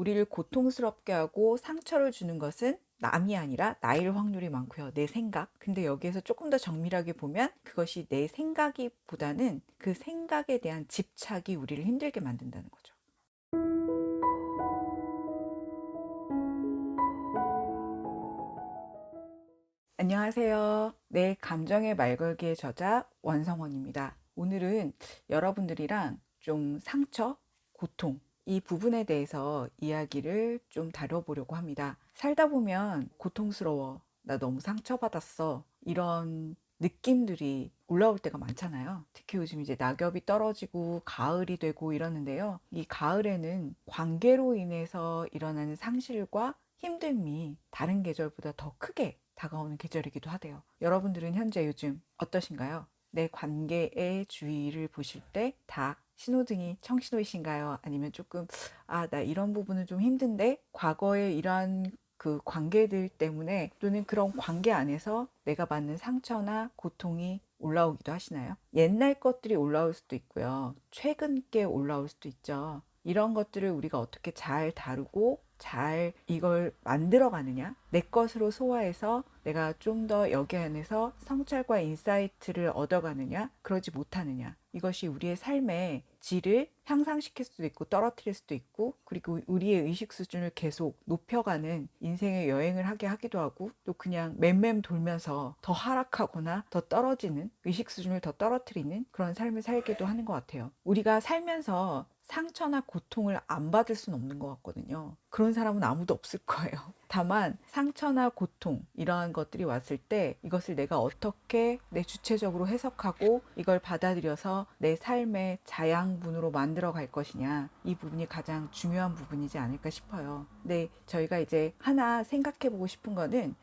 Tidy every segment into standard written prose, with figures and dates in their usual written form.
우리를 고통스럽게 하고 상처를 주는 것은 남이 아니라 나일 확률이 많고요. 내 생각. 근데 여기에서 조금 더 정밀하게 보면 그것이 내 생각이보다는 그 생각에 대한 집착이 우리를 힘들게 만든다는 거죠. 안녕하세요. 내 감정의 말걸기의 저자 원성원입니다. 오늘은 여러분들이랑 좀 상처, 고통, 이 부분에 대해서 이야기를 좀 다뤄보려고 합니다. 살다 보면 고통스러워, 나 너무 상처받았어, 이런 느낌들이 올라올 때가 많잖아요. 특히 요즘 이제 낙엽이 떨어지고 가을이 되고 이러는데요. 이 가을에는 관계로 인해서 일어나는 상실과 힘듦이 다른 계절보다 더 크게 다가오는 계절이기도 하대요. 여러분들은 현재 요즘 어떠신가요? 내 관계의 주위를 보실 때 다 신호등이 청신호이신가요? 아니면 조금 나 이런 부분은 좀 힘든데 과거에 이러한 그 관계들 때문에 또는 그런 관계 안에서 내가 받는 상처나 고통이 올라오기도 하시나요? 옛날 것들이 올라올 수도 있고요. 최근 게 올라올 수도 있죠. 이런 것들을 우리가 어떻게 잘 다루고 잘 이걸 만들어 가느냐, 내 것으로 소화해서 내가 좀 더 여기 안에서 성찰과 인사이트를 얻어가느냐, 그러지 못하느냐, 이것이 우리의 삶의 질을 향상시킬 수도 있고 떨어뜨릴 수도 있고, 그리고 우리의 의식 수준을 계속 높여가는 인생의 여행을 하게 하기도 하고, 또 그냥 맴맴 돌면서 더 하락하거나 더 떨어지는, 의식 수준을 더 떨어뜨리는 그런 삶을 살기도 하는 것 같아요. 우리가 살면서 상처나 고통을 안 받을 수는 없는 것 같거든요. 그런 사람은 아무도 없을 거예요. 다만 상처나 고통, 이러한 것들이 왔을 때 이것을 내가 어떻게 내 주체적으로 해석하고 이걸 받아들여서 내 삶의 자양분으로 만들어 갈 것이냐, 이 부분이 가장 중요한 부분이지 않을까 싶어요. 근데 저희가 이제 하나 생각해 보고 싶은 거는,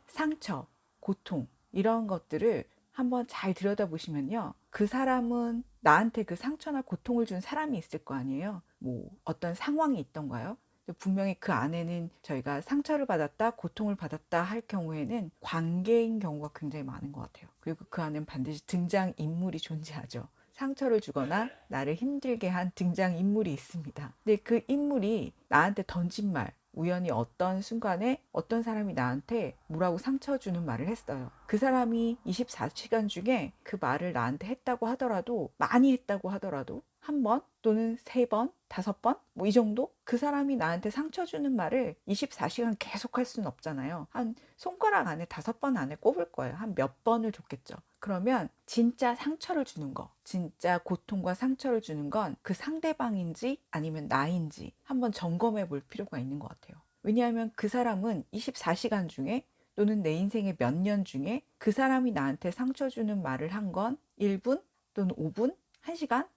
상처, 고통, 이런 것들을 한번 잘 들여다보시면요, 그 사람은 나한테 그 상처나 고통을 준 사람이 있을 거 아니에요. 뭐 어떤 상황이 있던가요? 분명히 그 안에는 저희가 상처를 받았다, 고통을 받았다 할 경우에는 관계인 경우가 굉장히 많은 것 같아요. 그리고 그 안에는 반드시 등장인물이 존재하죠. 상처를 주거나 나를 힘들게 한 등장인물이 있습니다. 근데 그 인물이 나한테 던진 말, 우연히 어떤 순간에 어떤 사람이 나한테 뭐라고 상처 주는 말을 했어요. 그 사람이 24시간 중에 그 말을 나한테 했다고 하더라도, 많이 했다고 하더라도 한 번 또는 세 번, 다섯 번, 뭐 이 정도? 그 사람이 나한테 상처 주는 말을 24시간 계속 할 수는 없잖아요. 한 손가락 안에 다섯 번 안에 꼽을 거예요. 한 몇 번을 줬겠죠. 그러면 진짜 상처를 주는 거, 진짜 고통과 상처를 주는 건 그 상대방인지 아니면 나인지 한번 점검해 볼 필요가 있는 것 같아요. 왜냐하면 그 사람은 24시간 중에 또는 내 인생의 몇 년 중에 그 사람이 나한테 상처 주는 말을 한 건 1분 또는 5분, 1시간?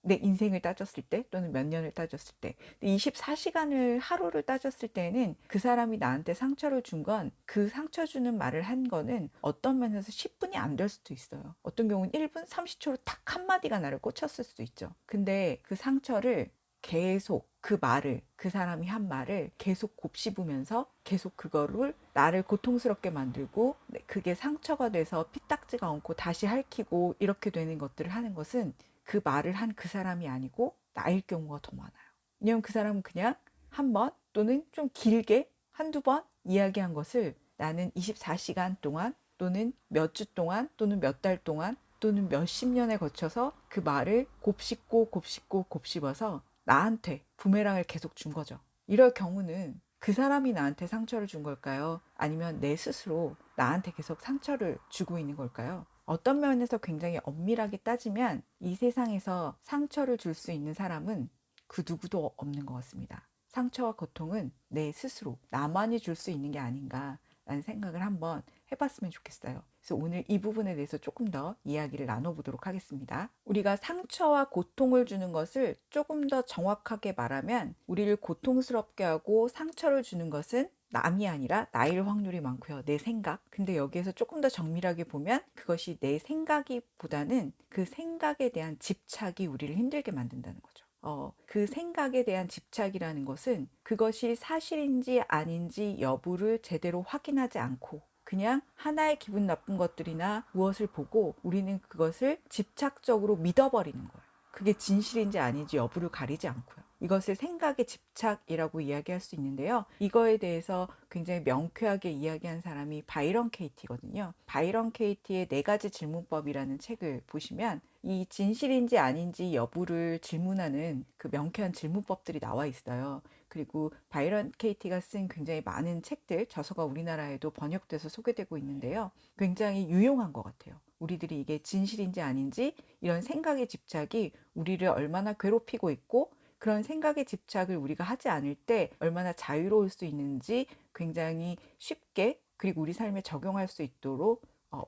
내 인생을 따졌을 때 또는 몇 년을 따졌을 때. 24시간을 하루를 따졌을 때는 그 사람이 나한테 상처를 준 건, 그 상처 주는 말을 한 거는 어떤 면에서 10분이 안 될 수도 있어요. 어떤 경우는 1분 30초로 딱 한마디가 나를 꽂혔을 수도 있죠. 근데 그 상처를 계속, 그 말을, 그 사람이 한 말을 계속 곱씹으면서 계속 그거를 나를 고통스럽게 만들고, 그게 상처가 돼서 피딱지가 얹고 다시 핥히고 이렇게 되는 것들을 하는 것은 그 말을 한 그 사람이 아니고 나일 경우가 더 많아요. 왜냐면 그 사람은 그냥 한 번 또는 좀 길게 한두 번 이야기한 것을 나는 24시간 동안 또는 몇 주 동안 또는 몇 달 동안 또는 몇십 년에 거쳐서 그 말을 곱씹고 곱씹고 곱씹어서 나한테 부메랑을 계속 준 거죠. 이럴 경우는 그 사람이 나한테 상처를 준 걸까요? 아니면 내 스스로 나한테 계속 상처를 주고 있는 걸까요? 어떤 면에서 굉장히 엄밀하게 따지면 이 세상에서 상처를 줄 수 있는 사람은 그 누구도 없는 것 같습니다. 상처와 고통은 내 스스로, 나만이 줄 수 있는 게 아닌가라는 생각을 한번 해봤으면 좋겠어요. 그래서 오늘 이 부분에 대해서 조금 더 이야기를 나눠보도록 하겠습니다. 우리가 상처와 고통을 주는 것을 조금 더 정확하게 말하면, 우리를 고통스럽게 하고 상처를 주는 것은 남이 아니라 나일 확률이 많고요. 내 생각. 근데 여기에서 조금 더 정밀하게 보면 그것이 내 생각이보다는 그 생각에 대한 집착이 우리를 힘들게 만든다는 거죠. 그 생각에 대한 집착이라는 것은 그것이 사실인지 아닌지 여부를 제대로 확인하지 않고 그냥 하나의 기분 나쁜 것들이나 무엇을 보고 우리는 그것을 집착적으로 믿어버리는 거예요. 그게 진실인지 아닌지 여부를 가리지 않고요. 이것을 생각의 집착이라고 이야기할 수 있는데요. 이거에 대해서 굉장히 명쾌하게 이야기한 사람이 바이런 케이티거든요. 바이런 케이티의 네 가지 질문법이라는 책을 보시면 이 진실인지 아닌지 여부를 질문하는 그 명쾌한 질문법들이 나와 있어요. 그리고 바이런 케이티가 쓴 굉장히 많은 책들, 저서가 우리나라에도 번역돼서 소개되고 있는데요. 굉장히 유용한 것 같아요. 우리들이 이게 진실인지 아닌지 이런 생각의 집착이 우리를 얼마나 괴롭히고 있고 그런 생각의 집착을 우리가 하지 않을 때 얼마나 자유로울 수 있는지 굉장히 쉽게 그리고 우리 삶에 적용할 수 있도록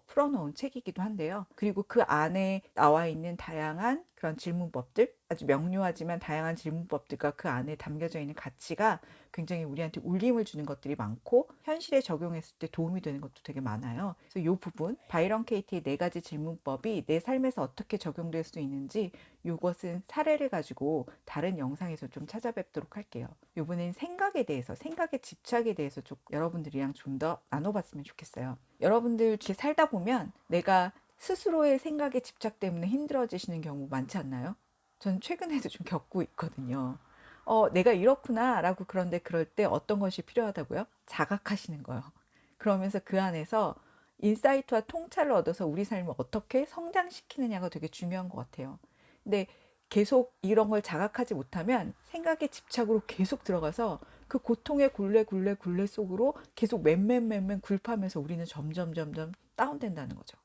풀어놓은 책이기도 한데요. 그리고 그 안에 나와 있는 다양한 그런 질문법들, 아주 명료하지만 다양한 질문법들과 그 안에 담겨져 있는 가치가 굉장히 우리한테 울림을 주는 것들이 많고 현실에 적용했을 때 도움이 되는 것도 되게 많아요. 그래서 이 부분, 바이런 케이티의 네 가지 질문법이 내 삶에서 어떻게 적용될 수 있는지 이것은 사례를 가지고 다른 영상에서 좀 찾아뵙도록 할게요. 이번엔 생각에 대해서, 생각의 집착에 대해서 좀 여러분들이랑 좀 더 나눠봤으면 좋겠어요. 여러분들 이렇게 살다 보면 내가 스스로의 생각의 집착 때문에 힘들어지시는 경우 많지 않나요? 전 최근에도 좀 겪고 있거든요. 내가 이렇구나 라고 그런데 그럴 때 어떤 것이 필요하다고요? 자각하시는 거예요. 그러면서 그 안에서 인사이트와 통찰을 얻어서 우리 삶을 어떻게 성장시키느냐가 되게 중요한 것 같아요. 근데 계속 이런 걸 자각하지 못하면 생각의 집착으로 계속 들어가서 그 고통의 굴레 속으로 계속 맨맨 굴파하면서 우리는 점점 다운된다는 거죠.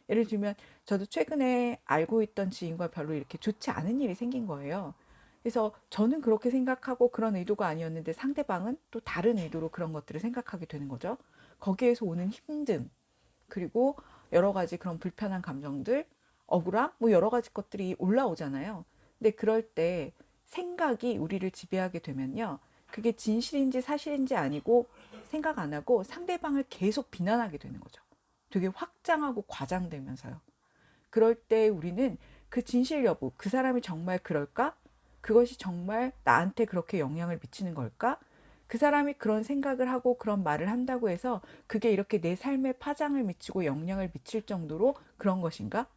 예를 들면 저도 최근에 알고 있던 지인과 별로 이렇게 좋지 않은 일이 생긴 거예요. 그래서 저는 그렇게 생각하고 그런 의도가 아니었는데 상대방은 또 다른 의도로 그런 것들을 생각하게 되는 거죠. 거기에서 오는 힘듦, 그리고 여러 가지 그런 불편한 감정들, 억울함, 뭐 여러 가지 것들이 올라오잖아요. 근데 그럴 때 생각이 우리를 지배하게 되면요. 그게 진실인지 사실인지 아니고 생각 안 하고 상대방을 계속 비난하게 되는 거죠. 되게 확장하고 과장되면서요. 그럴 때 우리는 그 진실 여부, 그 사람이 정말 그럴까? 그것이 정말 나한테 그렇게 영향을 미치는 걸까? 그 사람이 그런 생각을 하고 그런 말을 한다고 해서 그게 이렇게 내 삶에 파장을 미치고 영향을 미칠 정도로 그런 것인가?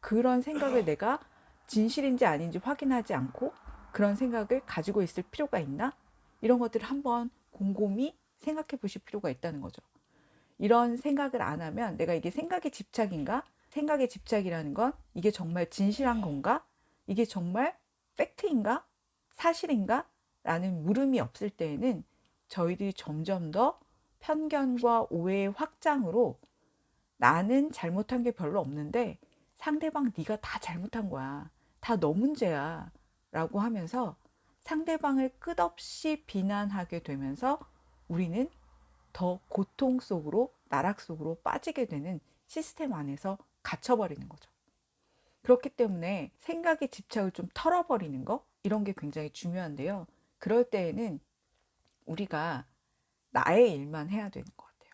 그런 생각을 내가 진실인지 아닌지 확인하지 않고 그런 생각을 가지고 있을 필요가 있나? 이런 것들을 한번 곰곰이 생각해 보실 필요가 있다는 거죠. 이런 생각을 안 하면 내가 이게 생각의 집착인가? 생각의 집착이라는 건 이게 정말 진실한 건가? 이게 정말 팩트인가? 사실인가? 라는 물음이 없을 때에는 저희들이 점점 더 편견과 오해의 확장으로 나는 잘못한 게 별로 없는데 상대방 네가 다 잘못한 거야. 다 너 문제야. 라고 하면서 상대방을 끝없이 비난하게 되면서 우리는 더 고통 속으로 나락 속으로 빠지게 되는 시스템 안에서 갇혀버리는 거죠. 그렇기 때문에 생각의 집착을 좀 털어버리는 거 이런 게 굉장히 중요한데요. 그럴 때에는 우리가 나의 일만 해야 되는 것 같아요.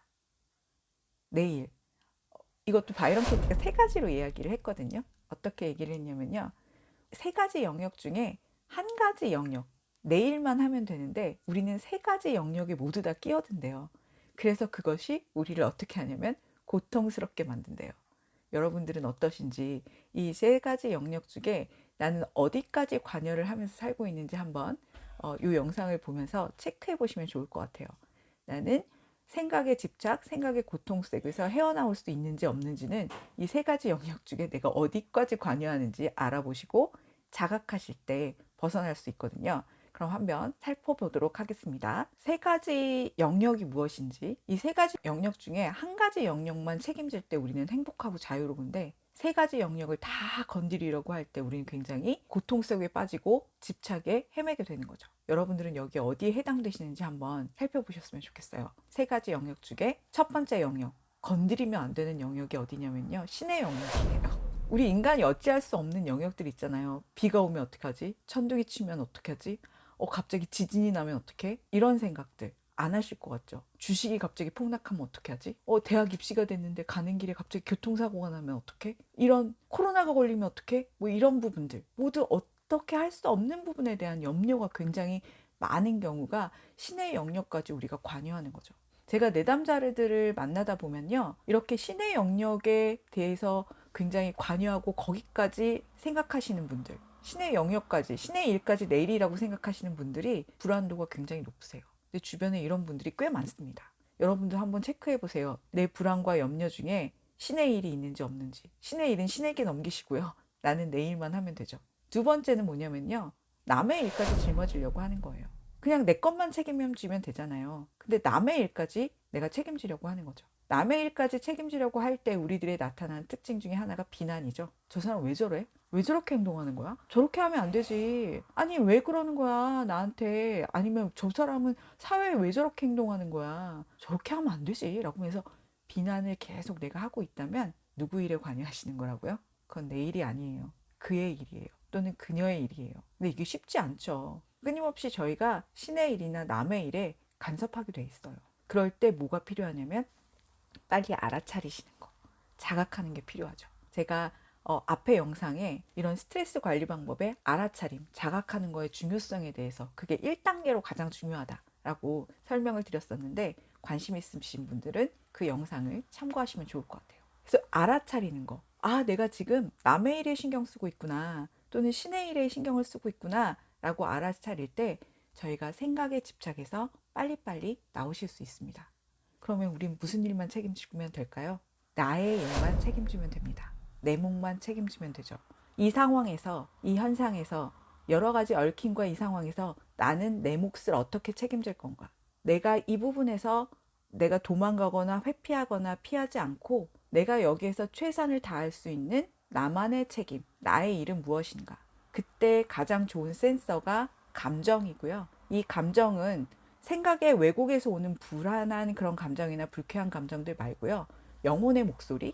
내 일. 이것도 바이런 케이티가 세 가지로 이야기를 했거든요. 어떻게 얘기를 했냐면요. 세 가지 영역 중에 한 가지 영역, 내 일만 하면 되는데 우리는 세 가지 영역에 모두 다 끼어든대요. 그래서 그것이 우리를 어떻게 하냐면 고통스럽게 만든대요. 여러분들은 어떠신지 이 세 가지 영역 중에 나는 어디까지 관여를 하면서 살고 있는지 한번 이 영상을 보면서 체크해 보시면 좋을 것 같아요. 나는 생각의 집착, 생각의 고통 속에서 헤어나올 수 있는지 없는지는 이 세 가지 영역 중에 내가 어디까지 관여하는지 알아보시고 자각하실 때 벗어날 수 있거든요. 그럼 한번 살펴보도록 하겠습니다. 세 가지 영역이 무엇인지, 이 세 가지 영역 중에 한 가지 영역만 책임질 때 우리는 행복하고 자유로운데 세 가지 영역을 다 건드리려고 할 때 우리는 굉장히 고통 속에 빠지고 집착에 헤매게 되는 거죠. 여러분들은 여기 어디에 해당되시는지 한번 살펴보셨으면 좋겠어요. 세 가지 영역 중에 첫 번째 영역, 건드리면 안 되는 영역이 어디냐면요. 신의 영역이에요. 우리 인간이 어찌할 수 없는 영역들 있잖아요. 비가 오면 어떡하지? 천둥이 치면 어떡하지? 갑자기 지진이 나면 어떡해? 이런 생각들 안 하실 것 같죠? 주식이 갑자기 폭락하면 어떻게 하지? 대학 입시가 됐는데 가는 길에 갑자기 교통사고가 나면 어떡해? 이런 코로나가 걸리면 어떡해? 뭐 이런 부분들 모두 어떻게 할 수 없는 부분에 대한 염려가 굉장히 많은 경우가 신의 영역까지 우리가 관여하는 거죠. 제가 내담자들을 만나다 보면요. 이렇게 신의 영역에 대해서 굉장히 관여하고 거기까지 생각하시는 분들 신의 영역까지, 신의 일까지 내일이라고 생각하시는 분들이 불안도가 굉장히 높으세요. 근데 주변에 이런 분들이 꽤 많습니다. 여러분들 한번 체크해 보세요. 내 불안과 염려 중에 신의 일이 있는지 없는지. 신의 일은 신에게 넘기시고요. 나는 내 일만 하면 되죠. 두 번째는 뭐냐면요. 남의 일까지 짊어지려고 하는 거예요. 그냥 내 것만 책임지면 되잖아요. 근데 남의 일까지 내가 책임지려고 하는 거죠. 남의 일까지 책임지려고 할 때 우리들의 나타나는 특징 중에 하나가 비난이죠. 저 사람 왜 저래? 왜 저렇게 행동하는 거야? 저렇게 하면 안 되지. 아니, 왜 그러는 거야, 나한테. 아니면 저 사람은 사회에 왜 저렇게 행동하는 거야? 저렇게 하면 안 되지. 라고 해서 비난을 계속 내가 하고 있다면 누구 일에 관여하시는 거라고요? 그건 내 일이 아니에요. 그의 일이에요. 또는 그녀의 일이에요. 근데 이게 쉽지 않죠. 끊임없이 저희가 신의 일이나 남의 일에 간섭하게 돼 있어요. 그럴 때 뭐가 필요하냐면 빨리 알아차리시는 거. 자각하는 게 필요하죠. 제가 앞에 영상에 이런 스트레스 관리 방법의 알아차림, 자각하는 거의 중요성에 대해서 그게 1단계로 가장 중요하다라고 설명을 드렸었는데 관심 있으신 분들은 그 영상을 참고하시면 좋을 것 같아요. 그래서 알아차리는 거. 아, 내가 지금 남의 일에 신경 쓰고 있구나. 또는 신의 일에 신경을 쓰고 있구나. 라고 알아차릴 때 저희가 생각에 집착해서 빨리빨리 나오실 수 있습니다. 그러면 우린 무슨 일만 책임지면 될까요? 나의 일만 책임지면 됩니다. 내 몫만 책임지면 되죠. 이 상황에서, 이 현상에서 여러 가지 얽힘과 이 상황에서 나는 내 몫을 어떻게 책임질 건가? 내가 이 부분에서 내가 도망가거나 회피하거나 피하지 않고 내가 여기에서 최선을 다할 수 있는 나만의 책임, 나의 일은 무엇인가? 그때 가장 좋은 센서가 감정이고요. 이 감정은 생각의 왜곡에서 오는 불안한 그런 감정이나 불쾌한 감정들 말고요. 영혼의 목소리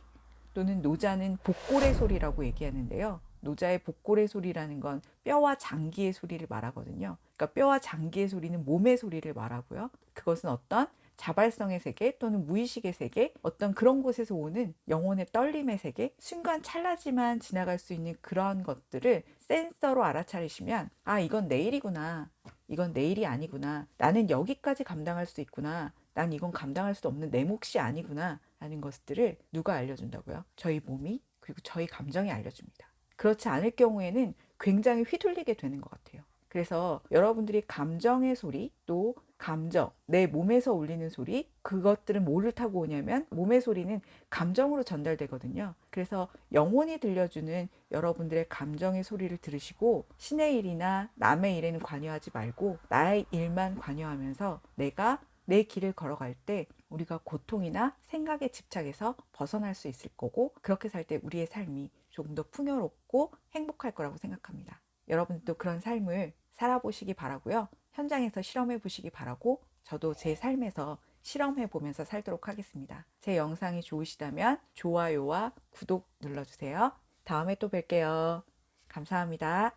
또는 노자는 복골의 소리라고 얘기하는데요. 노자의 복골의 소리라는 건 뼈와 장기의 소리를 말하거든요. 그러니까 뼈와 장기의 소리는 몸의 소리를 말하고요. 그것은 어떤 자발성의 세계 또는 무의식의 세계, 어떤 그런 곳에서 오는 영혼의 떨림의 세계, 순간 찰나지만 지나갈 수 있는 그런 것들을 센서로 알아차리시면, 아, 이건 내일이구나. 이건 내 일이 아니구나. 나는 여기까지 감당할 수 있구나. 난 이건 감당할 수 없는 내 몫이 아니구나. 라는 것들을 누가 알려준다고요? 저희 몸이, 그리고 저희 감정이 알려줍니다. 그렇지 않을 경우에는 굉장히 휘둘리게 되는 것 같아요. 그래서 여러분들이 감정의 소리, 또 감정, 내 몸에서 울리는 소리, 그것들은 뭐를 타고 오냐면 몸의 소리는 감정으로 전달되거든요. 그래서 영혼이 들려주는 여러분들의 감정의 소리를 들으시고 신의 일이나 남의 일에는 관여하지 말고 나의 일만 관여하면서 내가 내 길을 걸어갈 때 우리가 고통이나 생각에 집착해서 벗어날 수 있을 거고, 그렇게 살 때 우리의 삶이 조금 더 풍요롭고 행복할 거라고 생각합니다. 여러분도 그런 삶을 살아보시기 바라고요. 현장에서 실험해 보시기 바라고, 저도 제 삶에서 실험해 보면서 살도록 하겠습니다. 제 영상이 좋으시다면 좋아요와 구독 눌러주세요. 다음에 또 뵐게요. 감사합니다.